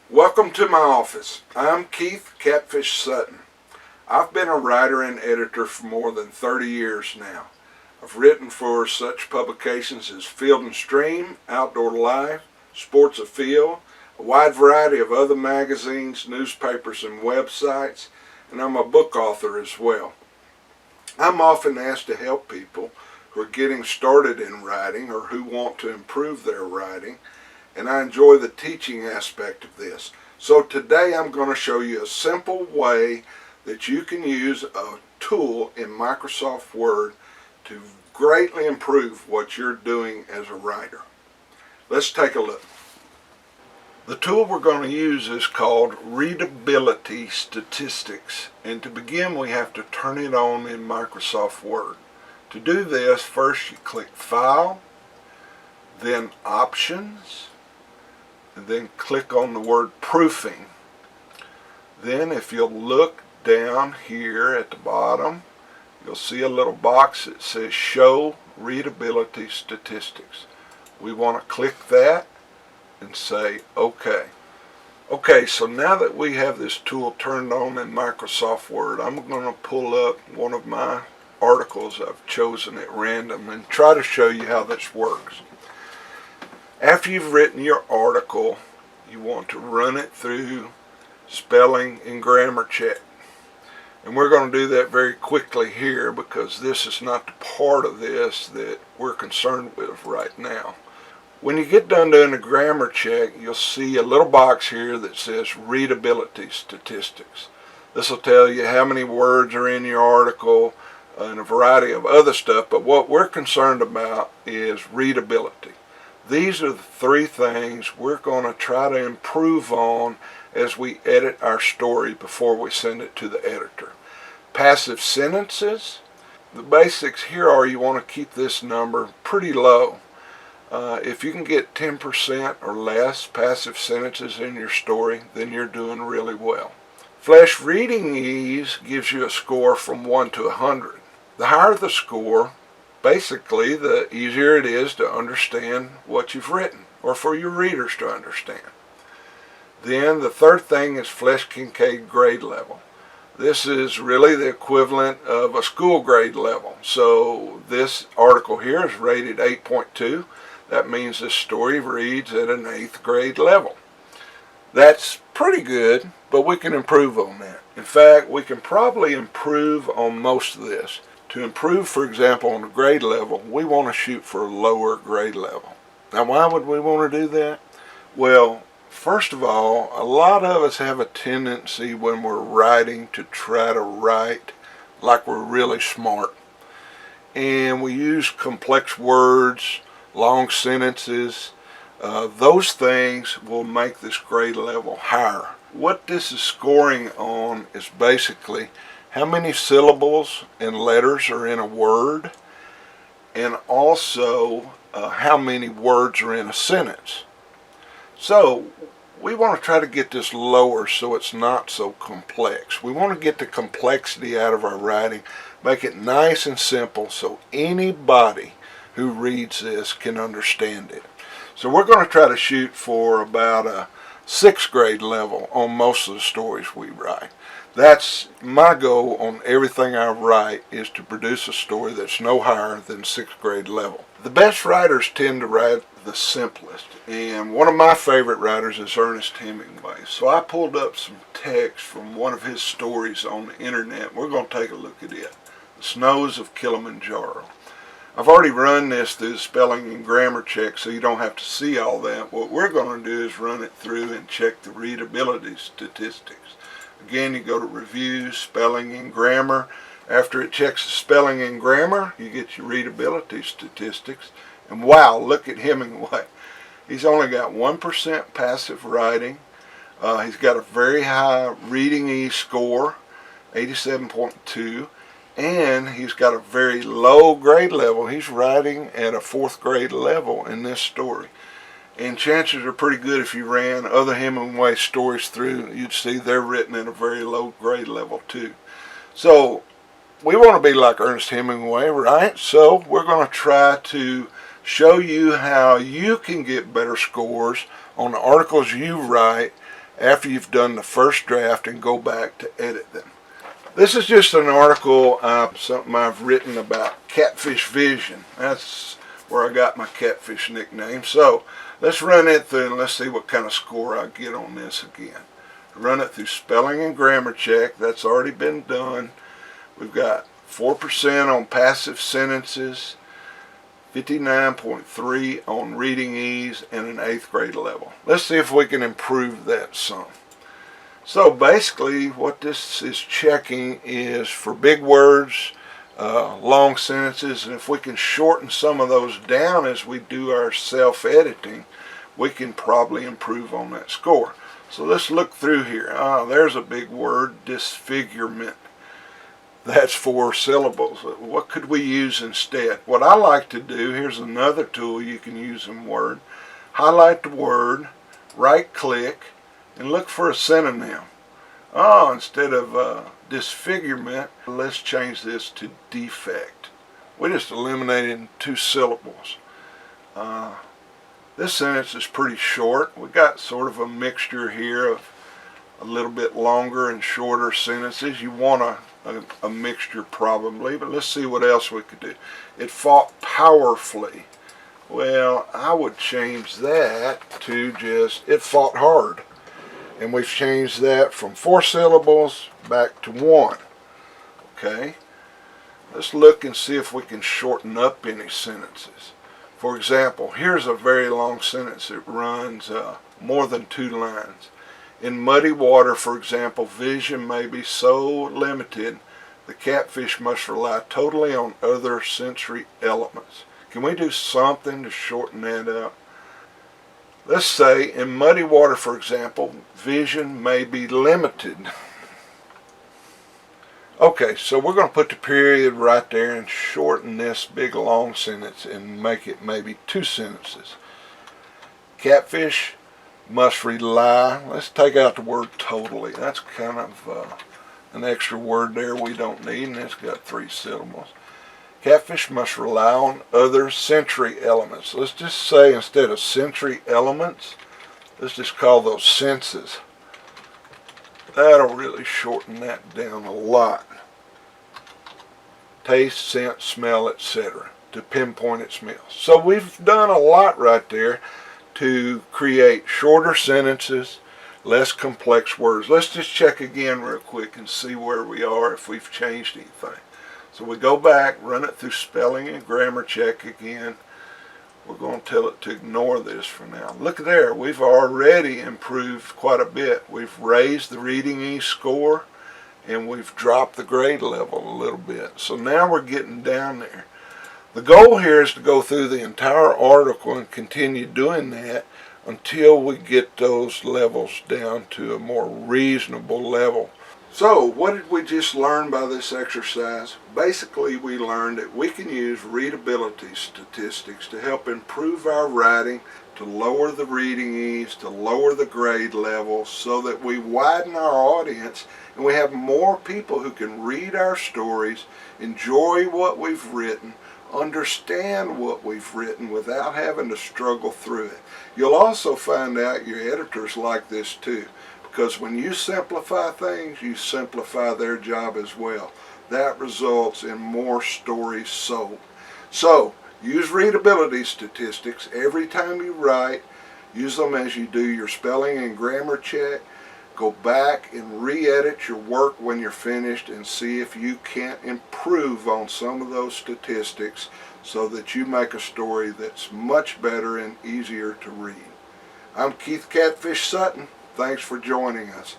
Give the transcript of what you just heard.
Welcome to my office. I'm Keith Catfish Sutton. I've been a writer and editor for more than 30 years now. I've written for such publications as Field and Stream, Outdoor Life, Sports Afield, a wide variety of other magazines, newspapers, and websites, and I'm a book author as well. I'm often asked to help people who are getting started in writing or who want to improve their writing, and I enjoy the teaching aspect of this. So today I'm going to show you a simple way that you can use a tool in Microsoft Word to greatly improve what you're doing as a writer. Let's take a look. The tool we're going to use is called Readability Statistics, and to begin we have to turn it on in Microsoft Word. To do this, first you click File, then Options, and then click on the word Proofing. Then if you'll look down here at the bottom, you'll see a little box that says Show Readability Statistics. We want to click that and say OK. Okay, so now that we have this tool turned on in Microsoft Word, I'm going to pull up one of my articles I've chosen at random and try to show you how this works. After you've written your article, you want to run it through spelling and grammar check. And we're going to do that very quickly here because this is not the part of this that we're concerned with right now. When you get done doing the grammar check, you'll see a little box here that says Readability Statistics. This will tell you how many words are in your article and a variety of other stuff, but what we're concerned about is readability. These are the three things we're going to try to improve on as we edit our story before we send it to the editor. Passive sentences. The basics here are you want to keep this number pretty low. If you can get 10% or less passive sentences in your story, then you're doing really well. Flesch reading ease gives you a score from 1 to 100. The higher the score, basically, the easier it is to understand what you've written, or for your readers to understand. Then the third thing is Flesch-Kincaid Grade Level. This is really the equivalent of a school grade level. So this article here is rated 8.2. That means this story reads at an 8th grade level. That's pretty good, but we can improve on that. In fact, we can probably improve on most of this. To improve, for example, on a grade level, we want to shoot for a lower grade level. Now, why would we want to do that? Well, first of all, a lot of us have a tendency when we're writing to try to write like we're really smart. And we use complex words, long sentences. Those things will make this grade level higher. What this is scoring on is basically how many syllables and letters are in a word, and also how many words are in a sentence. So we want to try to get this lower so it's not so complex. We want to get the complexity out of our writing, make it nice and simple so anybody who reads this can understand it. So we're going to try to shoot for about a 6th grade level on most of the stories we write. That's my goal on everything I write, is to produce a story that's no higher than 6th grade level. The best writers tend to write the simplest, and one of my favorite writers is Ernest Hemingway. So I pulled up some text from one of his stories on the internet. We're going to take a look at it. The Snows of Kilimanjaro. I've already run this through the spelling and grammar check, so you don't have to see all that. What we're going to do is run it through and check the readability statistics. Again, you go to Review, Spelling and Grammar. After it checks the spelling and grammar, you get your readability statistics. And wow, look at Hemingway. He's only got 1% passive writing. He's got a very high reading ease score, 87.2. And he's got a very low grade level. He's writing at a 4th grade level in this story. And chances are pretty good if you ran other Hemingway stories through, you'd see they're written at a very low grade level too. So we want to be like Ernest Hemingway, right? So we're going to try to show you how you can get better scores on the articles you write after you've done the first draft and go back to edit them. This is just an article, something I've written about Catfish Vision. That's where I got my Catfish nickname. So let's run it through and let's see what kind of score I get on this again. Run it through spelling and grammar check. That's already been done. We've got 4% on passive sentences, 59.3 on reading ease, and an 8th grade level. Let's see if we can improve that some. So basically what this is checking is for big words, long sentences, and if we can shorten some of those down as we do our self-editing, we can probably improve on that score. So let's look through here. There's a big word, disfigurement. That's 4 syllables. What could we use instead? What I like to do, here's another tool you can use in Word. Highlight the word, right click, and look for a synonym. Instead of disfigurement, let's change this to defect. We just eliminated 2 syllables. This sentence is pretty short. We got sort of a mixture here of a little bit longer and shorter sentences. You want a mixture probably, but let's see what else we could do. It fought powerfully. Well, I would change that to just, it fought hard. And we've changed that from 4 syllables back to 1. Okay? Let's look and see if we can shorten up any sentences. For example, here's a very long sentence. It runs more than 2 lines. In muddy water, for example, vision may be so limited the catfish must rely totally on other sensory elements. Can we do something to shorten that up? Let's say in muddy water, for example, vision may be limited. Okay, so we're going to put the period right there and shorten this big long sentence and make it maybe 2 sentences. Catfish must rely, let's take out the word totally. That's kind of an extra word there we don't need, and it's got 3 syllables. Catfish must rely on other sensory elements. Let's just say instead of sensory elements, let's just call those senses. That'll really shorten that down a lot. Taste, scent, smell, etc. to pinpoint its meals. So we've done a lot right there to create shorter sentences, less complex words. Let's just check again real quick and see where we are if we've changed anything. So we go back, run it through spelling and grammar check again. We're going to tell it to ignore this for now. Look there, we've already improved quite a bit. We've raised the reading ease score and we've dropped the grade level a little bit. So now we're getting down there. The goal here is to go through the entire article and continue doing that until we get those levels down to a more reasonable level. So what did we just learn by this exercise? Basically, we learned that we can use readability statistics to help improve our writing, to lower the reading ease, to lower the grade level, so that we widen our audience and we have more people who can read our stories, enjoy what we've written, understand what we've written without having to struggle through it. You'll also find out your editors like this too, because when you simplify things, you simplify their job as well. That results in more stories sold. So use readability statistics every time you write. Use them as you do your spelling and grammar check. Go back and re-edit your work when you're finished and see if you can't improve on some of those statistics so that you make a story that's much better and easier to read. I'm Keith Catfish Sutton. Thanks for joining us.